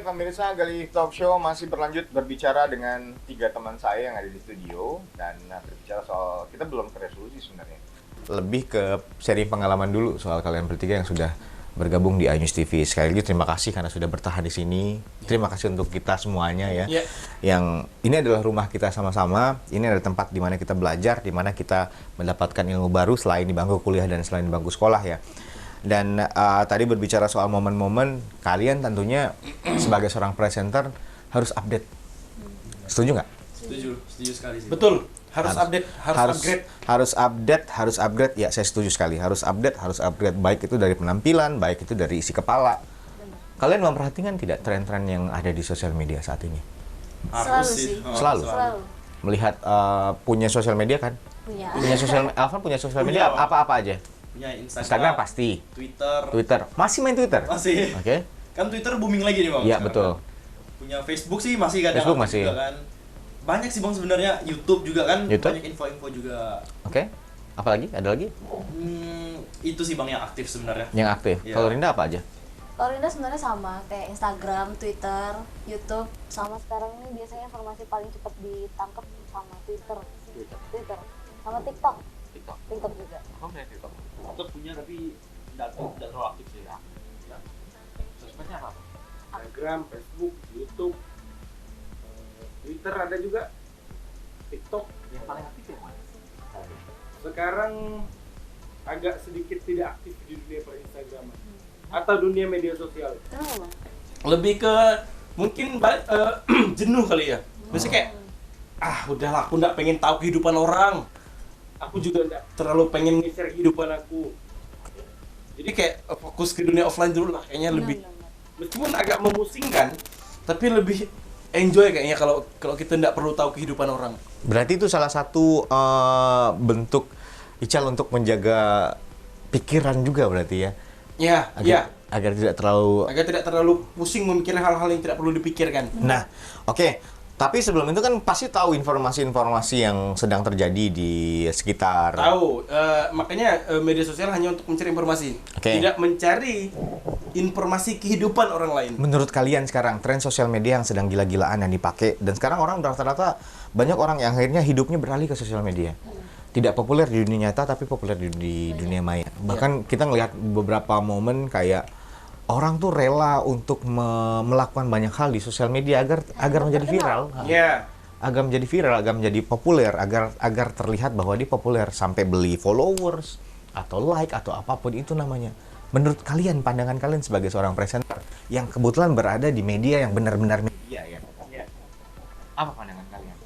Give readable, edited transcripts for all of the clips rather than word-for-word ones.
pemirsa, Galih Talk Show masih berlanjut berbicara dengan 3 teman saya yang ada di studio. Dan berbicara soal, kita belum ke resolusi sebenarnya. Lebih ke sharing pengalaman dulu soal kalian bertiga yang sudah bergabung di iNews TV. Sekali lagi terima kasih karena sudah bertahan di sini. Terima kasih untuk kita semuanya ya. Yang ini adalah rumah kita sama-sama. Ini adalah tempat di mana kita belajar, di mana kita mendapatkan ilmu baru selain di bangku kuliah dan selain di bangku sekolah ya. Dan tadi berbicara soal momen-momen, kalian tentunya sebagai seorang presenter harus update. Setuju nggak? Setuju sekali sih. Betul, harus update, harus upgrade. Ya, saya setuju sekali. Harus upgrade. Baik itu dari penampilan, baik itu dari isi kepala. Kalian memperhatikan tidak tren-tren yang ada di sosial media saat ini? Harus sih. Selalu. Melihat punya sosial media kan? Alvan punya sosial media apa-apa aja? Punya Instagram pasti. Twitter. Masih main Twitter? Masih. Oke. Kan Twitter booming lagi nih Bang. Iya, betul. Kan. Punya Facebook sih masih kadang. Facebook masih. Juga kan. Banyak sih Bang sebenarnya, YouTube juga kan. YouTube? Banyak info-info juga. Oke. Apalagi? Ada lagi? Itu sih Bang yang aktif sebenarnya. Yang aktif. Iya. Kalau Rinda apa aja? Kalau Rinda sebenarnya sama, kayak Instagram, Twitter, YouTube. Sama sekarang ini biasanya informasi paling cepat ditangkap sama Twitter. Sama TikTok juga. Kamu punya TikTok? TikTok punya tapi tidak terlalu aktif sih ya. Sosmednya apa? Instagram, Facebook, YouTube, Twitter ada juga, TikTok. Yang paling aktif yang mana? Sekarang agak sedikit tidak aktif di dunia per-Instagraman atau dunia media sosial. Kenapa Bang? Lebih ke mungkin jenuh kali ya. Maksudnya kayak udahlah, aku nggak pengen tahu kehidupan orang. Aku juga nggak terlalu pengen nge-share kehidupan aku. Jadi kayak fokus ke dunia offline dulu lah, kayaknya lebih. Meskipun agak memusingkan, tapi lebih enjoy kayaknya kalau kita nggak perlu tahu kehidupan orang. Berarti itu salah satu bentuk Ical untuk menjaga pikiran juga berarti ya? Ya, Agar tidak terlalu pusing memikirkan hal-hal yang tidak perlu dipikirkan. Nah, oke. Tapi sebelum itu kan pasti tahu informasi-informasi yang sedang terjadi di sekitar. Tahu, makanya media sosial hanya untuk mencari informasi, tidak mencari informasi kehidupan orang lain. Menurut kalian sekarang tren sosial media yang sedang gila-gilaan yang dipakai, dan sekarang orang rata-rata banyak orang yang akhirnya hidupnya beralih ke sosial media. Tidak populer di dunia nyata tapi populer di dunia maya. Bahkan kita ngelihat beberapa momen kayak orang tuh rela untuk melakukan banyak hal di sosial media agar menjadi viral. Agar menjadi viral, agar menjadi populer, agar terlihat bahwa dia populer, sampai beli followers atau like atau apapun itu namanya. Menurut kalian, pandangan kalian sebagai seorang presenter yang kebetulan berada di media yang benar-benar media ya. Apa pandangan kalian?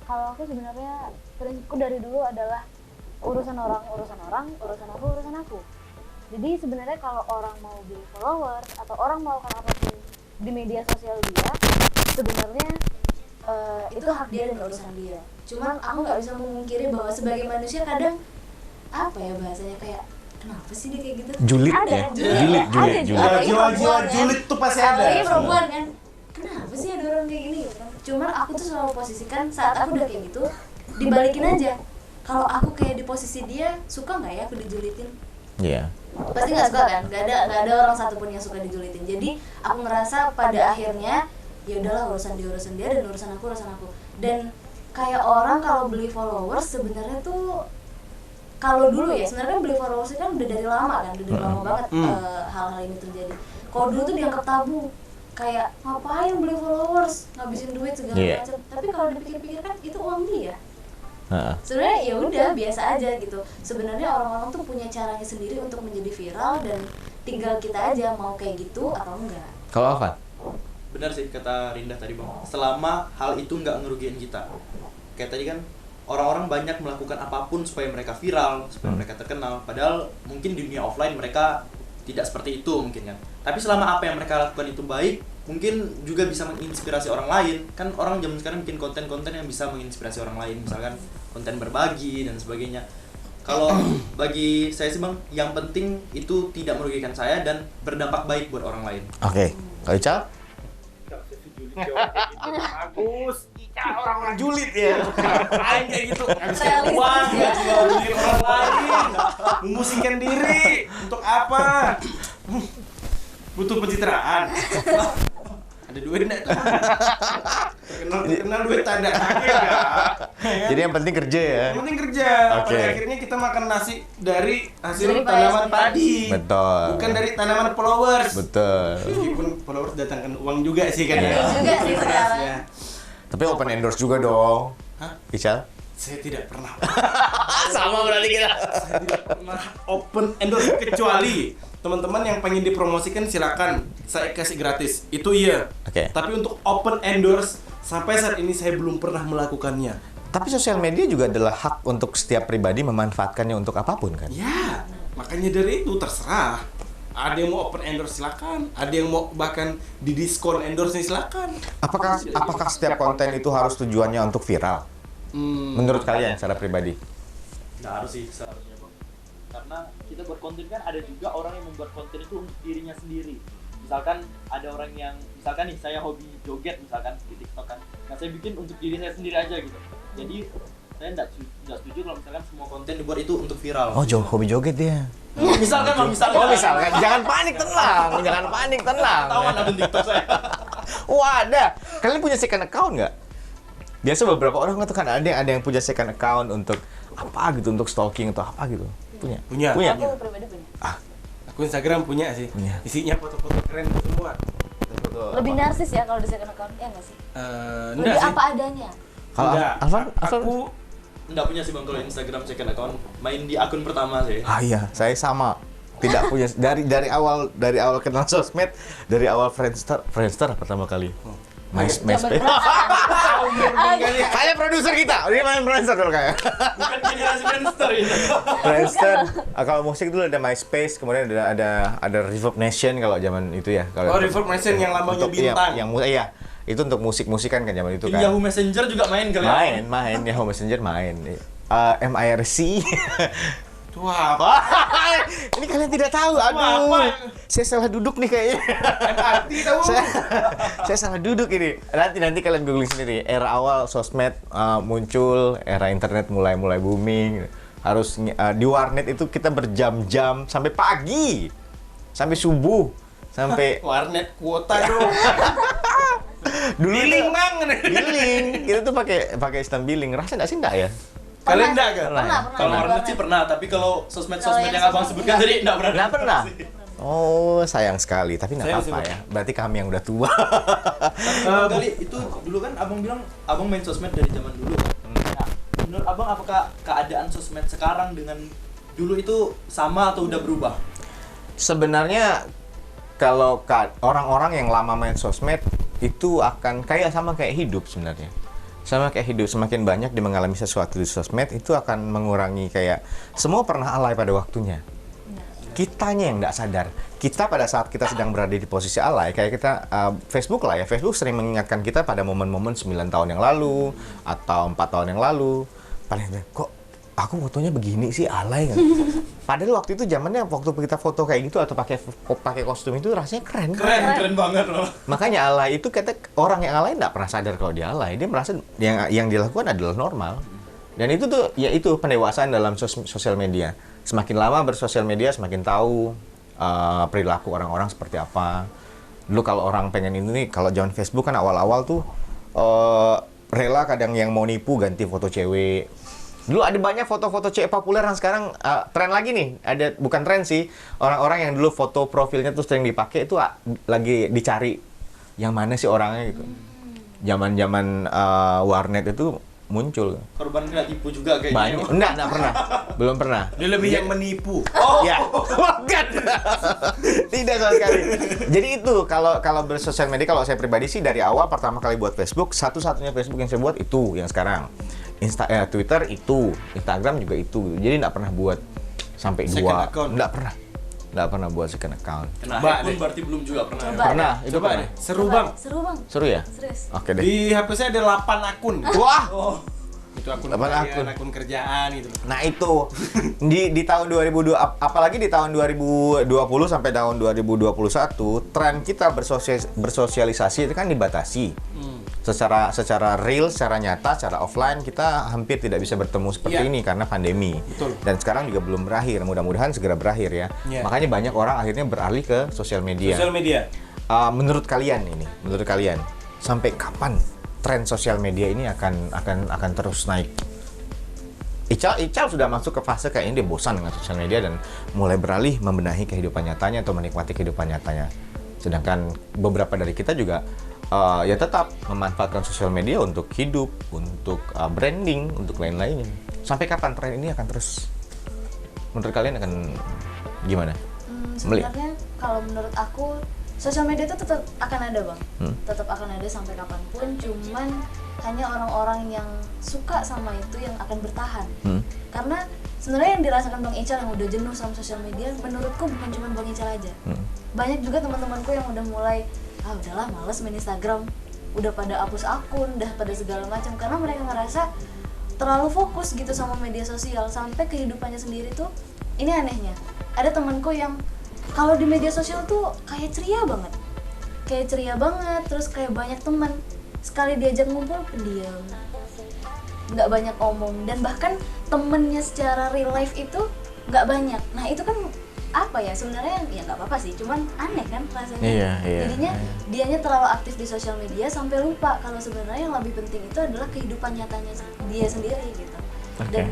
Kalau aku sebenarnya prinsipku dari dulu adalah urusan orang, urusan aku. Jadi sebenarnya kalau orang mau beli followers atau orang melakukan apapun di media sosial dia, sebenarnya itu hak dia dan urusan dia. Cuman aku nggak bisa memungkiri bahwa sebagai manusia kadang apa ya bahasanya, kayak kenapa sih dia kayak gitu? Julid ada, ya? Julid. Jiwa-jiwa julid tuh pasti ada. Apalagi perempuan kan. Kenapa sih ada orang kayak gini gitu kan? Cuman aku tuh selalu posisikan saat aku udah kayak gitu, dibalikin aja. Kalau aku kayak di posisi dia, suka nggak ya aku dijulitin? Iya. Pasti nggak suka kan? Nggak ada orang satupun yang suka dijulitin. Jadi aku ngerasa pada akhirnya ya udahlah, urusan dia dan urusan aku. Dan kayak orang kalau beli followers sebenarnya tuh, kalau dulu ya sebenarnya beli followers itu kan udah dari lama kan, udah dari lama banget hal-hal ini terjadi. Kalau dulu tuh dianggap tabu, kayak ngapain beli followers, ngabisin duit segala macam. Tapi kalau dipikir-pikir kan itu uang dia. Sebenarnya ya udah biasa aja gitu. Sebenarnya orang-orang tuh punya caranya sendiri untuk menjadi viral, dan tinggal kita aja mau kayak gitu atau enggak. Kalau apa? Benar sih kata Rinda tadi Bang. Selama hal itu nggak ngerugiin kita. Kayak tadi kan orang-orang banyak melakukan apapun supaya mereka viral, supaya mereka terkenal. Padahal mungkin di dunia offline mereka tidak seperti itu mungkin kan. Tapi selama apa yang mereka lakukan itu baik, mungkin juga bisa menginspirasi orang lain. Kan orang zaman sekarang bikin konten-konten yang bisa menginspirasi orang lain, misalkan konten berbagi dan sebagainya. Kalau bagi saya sih Bang, yang penting itu tidak merugikan saya dan berdampak baik buat orang lain. Oke. Kalau Ical? Bagus. Orang julid ya. Aing kayak gitu. Realistis Uang ya. jual beli orang lain. Memusingkan diri. Untuk apa? butuh pencitraan. Ada duit enggak tuh? Terkenal duit ada. Jadi yang penting kerja ya. Yang penting kerja. Oke. Pada akhirnya kita makan nasi dari hasil Dari tanaman padi. padi. Betul. Bukan dari tanaman followers. Betul. Meskipun followers datangkan uang juga sih kan Iya. ya. Juga sih sekarang. Ya. Tapi open endorse juga dong. Hah? Ical? Saya tidak pernah. Sama berarti kita. Saya tidak pernah open endorse kecuali teman-teman yang pengen dipromosikan silakan saya kasih gratis. Itu iya. Oke. Tapi untuk open endorse sampai saat ini saya belum pernah melakukannya. Tapi sosial media juga adalah hak untuk setiap pribadi memanfaatkannya untuk apapun kan? Ya, makanya dari itu terserah. Ada yang mau open endorse silakan, ada yang mau bahkan di diskon endorse silakan. Apakah setiap konten itu harus tujuannya untuk viral? Menurut kalian secara pribadi? Nggak harus sih seharusnya bang, karena kita buat konten kan ada juga orang yang membuat konten itu untuk dirinya sendiri. Misalkan ada orang yang, misalkan nih saya hobi joget misalkan di TikTok kan, nah saya bikin untuk diri saya sendiri aja gitu. Jadi saya nggak setuju kalau misalkan semua konten dibuat itu untuk viral. Oh, hobi joget dia. Misalkan bang, misalkan. Oh, misalkan. Jangan panik, tenang. Jangan panik, tenang. Ketahuan akun TikTok saya. Wah, ada. Kalian punya second account nggak? Biasa beberapa orang tuh kan ada yang punya second account untuk apa gitu, untuk stalking atau apa gitu. Punya? Punya. Aku pribadi punya. Aku Instagram punya sih. Punya. Isinya foto-foto keren semua. Lebih narsis ya kalau di second account, ya nggak sih? Enggak Lebih sih. apa adanya. Kalau Enggak. Alvan, Aku Nggak punya sih bang kalau Instagram second account, main di akun pertama sih. iya, saya sama. Tidak punya dari awal kenal sosmed, dari awal Friendster pertama kali. MySpace. Kayak produser kita. Dia main Friendster dulu kayak. Bukan generasi Friendster itu. Friendster. Kalau musik dulu ada MySpace, kemudian ada Reverb Nation kalau zaman itu ya. Kalau Reverb Nation yang lambangnya bintang. Iya. Itu untuk musik-musikan kan zaman itu Di kan. Yahoo Messenger juga main kali ya? Main Yahoo Messenger main. MIRC. Wah, Ini kalian tidak tahu. Aduh. Apa? Saya salah duduk nih kayaknya. MRT tahu. saya salah duduk ini. Nanti kalian googling sendiri. Era awal sosmed muncul, era internet mulai booming. Harus di warnet itu kita berjam-jam sampai pagi. Sampai subuh. Sampai Warnet kuota dong. dulu Billing itu- bang. billing. Kita tuh pakai sistem billing. Rasa enggak sih enggak ya? Kalian enggak kan? Pernah. Kalau warnet sih pernah, tapi kalau sosmed-sosmed Kalau yang yang abang sosmed sebutkan tadi nggak pernah. Nggak pernah. Oh, sayang sekali. Tapi nggak Sayang apa-apa sih, ya. Berarti kami yang udah tua. Bang Gali, itu dulu kan abang bilang abang main sosmed dari zaman dulu. Nah, menurut abang apakah keadaan sosmed sekarang dengan dulu itu sama atau udah berubah? Sebenarnya kalau orang-orang yang lama main sosmed itu akan sama kayak hidup sebenarnya. Sama kayak hidup, semakin banyak dia mengalami sesuatu di sosmed itu akan mengurangi kayak semua pernah alay pada waktunya. Kitanya yang nggak sadar. Kita pada saat kita sedang berada di posisi alay, kayak kita Facebook lah ya. Facebook sering mengingatkan kita pada momen-momen 9 tahun yang lalu atau 4 tahun yang lalu. Paling kok aku fotonya begini sih, alay nggak? Padahal waktu itu zamannya waktu kita foto kayak gitu atau pakai kostum itu rasanya keren. Keren banget loh. Makanya alay itu orang yang alay nggak pernah sadar kalau dia alay. Dia merasa yang dilakukan adalah normal. Dan itu tuh ya itu pendewasaan dalam sosial media. Semakin lama bersosial media semakin tahu perilaku orang-orang seperti apa. Dulu kalau orang pengen ini, kalau zaman Facebook kan awal-awal tuh rela kadang yang mau nipu ganti foto cewek. Dulu ada banyak foto-foto cewek populer yang sekarang tren lagi nih. Ada bukan tren sih. Orang-orang yang dulu foto profilnya tuh sering dipakai itu lagi dicari yang mana sih orangnya gitu. Zaman-zaman warnet itu muncul. Korban kena tipu juga kayaknya. Banyak. Enggak pernah. Belum pernah. Dia lebih yang menipu. Ya, bukan. Tidak sama sekali. Jadi itu kalau bersosial media, kalau saya pribadi sih dari awal pertama kali buat Facebook, satu-satunya Facebook yang saya buat itu yang sekarang. Twitter itu, Instagram juga itu. Jadi nggak pernah buat sampai Second 2. account. Nggak pernah buat second account. Kena Coba hack pun deh. berarti belum juga pernah. Coba. Ya? Pernah, itu Coba pernah. deh. Seru bang. Seru bang. Seru ya? Serius. Oke deh. Di HP saya ada 8 akun. Wah. Oh, Itu akun 8 harian, akun. akun kerjaan gitu. Nah itu di tahun 2002 apalagi di tahun 2020 sampai tahun 2021 tren kita bersosialisasi itu kan dibatasi. secara real, secara nyata, secara offline kita hampir tidak bisa bertemu seperti Iya. ini karena pandemi. Betul. Dan sekarang juga belum berakhir. Mudah-mudahan segera berakhir ya. Iya. Makanya banyak orang akhirnya beralih ke sosial media. Sosial media. Menurut kalian sampai kapan tren sosial media ini akan terus naik? Ical sudah masuk ke fase kayaknya dia bosan dengan sosial media dan mulai beralih membenahi kehidupan nyatanya atau menikmati kehidupan nyatanya. Sedangkan beberapa dari kita juga ya tetap memanfaatkan sosial media untuk hidup, untuk branding, untuk lain-lain. Sampai kapan tren ini akan terus? Menurut kalian akan gimana? Sebenarnya kalau menurut aku sosial media itu tetap akan ada bang, tetap akan ada sampai kapanpun. Cuman hanya orang-orang yang suka sama itu yang akan bertahan. Karena sebenarnya yang dirasakan Bang Ical yang udah jenuh sama sosial media, menurutku bukan cuma Bang Ical aja. Banyak juga teman-temanku yang udah mulai udahlah males main Instagram, udah pada hapus akun, udah pada segala macam karena mereka ngerasa terlalu fokus gitu sama media sosial sampai kehidupannya sendiri tuh. Ini anehnya, ada temanku yang kalau di media sosial tuh kayak ceria banget, terus kayak banyak teman, sekali diajak ngumpul pendiam, nggak banyak omong, dan bahkan temennya secara real life itu nggak banyak. Nah itu kan apa ya, sebenarnya ya nggak apa-apa sih, cuman aneh kan rasanya. Iya. Jadinya dianya terlalu aktif di sosial media sampai lupa kalau sebenarnya yang lebih penting itu adalah kehidupan nyatanya dia sendiri gitu. Dan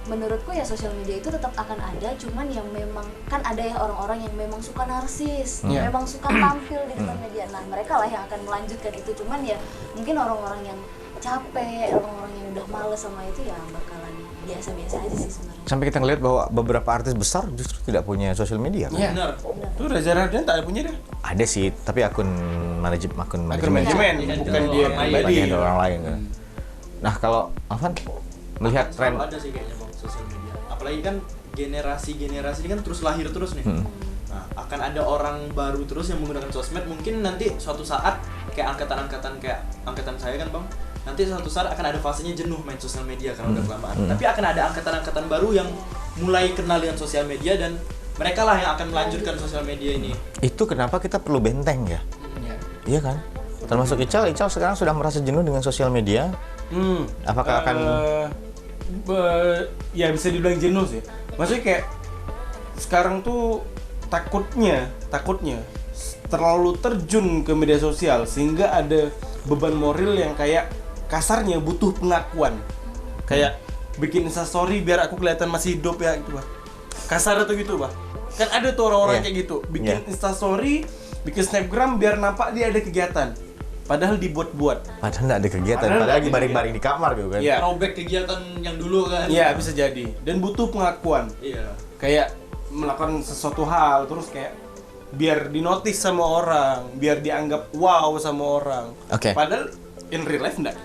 menurutku ya sosial media itu tetap akan ada, cuman yang memang kan ada ya orang-orang yang memang suka narsis, memang suka tampil di depan media. Nah mereka lah yang akan melanjutkan itu, cuman ya mungkin orang-orang yang capek, orang-orang yang udah males sama itu ya bakalan biasa-biasa aja sih sebenarnya. Sampai kita ngelihat bahwa beberapa artis besar justru tidak punya sosial media kan? Iya. Benar. Tuh Reza Radian tak ada punya deh. Ada sih, tapi akun Akun manajemen. manajemen, Iya. bukan Iya. dia Orang pribadi. Lagi ada orang lain kan. Nah kalau Afan melihat tren, Selalu ada sih kayaknya bang sosial media. Apalagi kan generasi ini kan terus lahir terus nih. Nah, akan ada orang baru terus yang menggunakan sosmed. Mungkin nanti suatu saat kayak angkatan saya kan bang. Nanti suatu saat akan ada fasenya jenuh main sosial media karena udah kelamaan. Tapi akan ada angkatan-angkatan baru yang mulai kenal dengan sosial media dan mereka lah yang akan melanjutkan sosial media ini. itu kenapa kita perlu benteng ya? Iya kan? Termasuk Ical sekarang sudah merasa jenuh dengan sosial media. Apakah akan ya bisa dibilang jenuh sih. Maksudnya kayak sekarang tuh takutnya terlalu terjun ke media sosial sehingga ada beban moral yang kayak kasarnya butuh pengakuan. Kayak bikin instastory biar aku kelihatan masih hidup ya gitu, Bah. Kasar atau gitu, Bah. Kan ada tuh orang-orang kayak gitu, bikin instastory, bikin snapgram biar nampak dia ada kegiatan. Padahal dibuat-buat. Padahal nggak ada kegiatan, Padahal padahal nggak lagi ada baring-baring di kamar gitu kan? Iya. Throwback kegiatan yang dulu kan. Iya, bisa jadi. Dan butuh pengakuan. Iya. Kayak melakukan sesuatu hal terus kayak biar dinotis sama orang, biar dianggap wow sama orang. Oke. Padahal in real life enggak.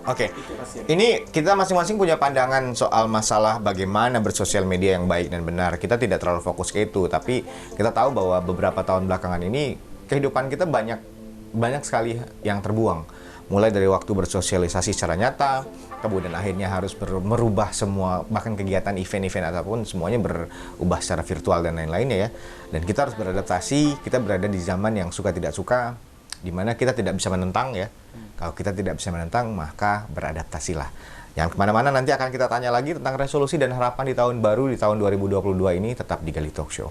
Oke. Itu kasihan. Ini kita masing-masing punya pandangan soal masalah bagaimana bersosial media yang baik dan benar. Kita tidak terlalu fokus ke itu, tapi kita tahu bahwa beberapa tahun belakangan ini kehidupan kita banyak sekali yang terbuang. Mulai dari waktu bersosialisasi secara nyata, kemudian akhirnya harus merubah semua, bahkan kegiatan event-event ataupun semuanya berubah secara virtual dan lain-lainnya ya. Dan kita harus beradaptasi, kita berada di zaman yang suka tidak suka, di mana kita tidak bisa menentang ya. Kalau kita tidak bisa menentang, maka beradaptasilah. Yang kemana-mana nanti akan kita tanya lagi tentang resolusi dan harapan di tahun baru, di tahun 2022 ini, tetap di Gali Talk Show.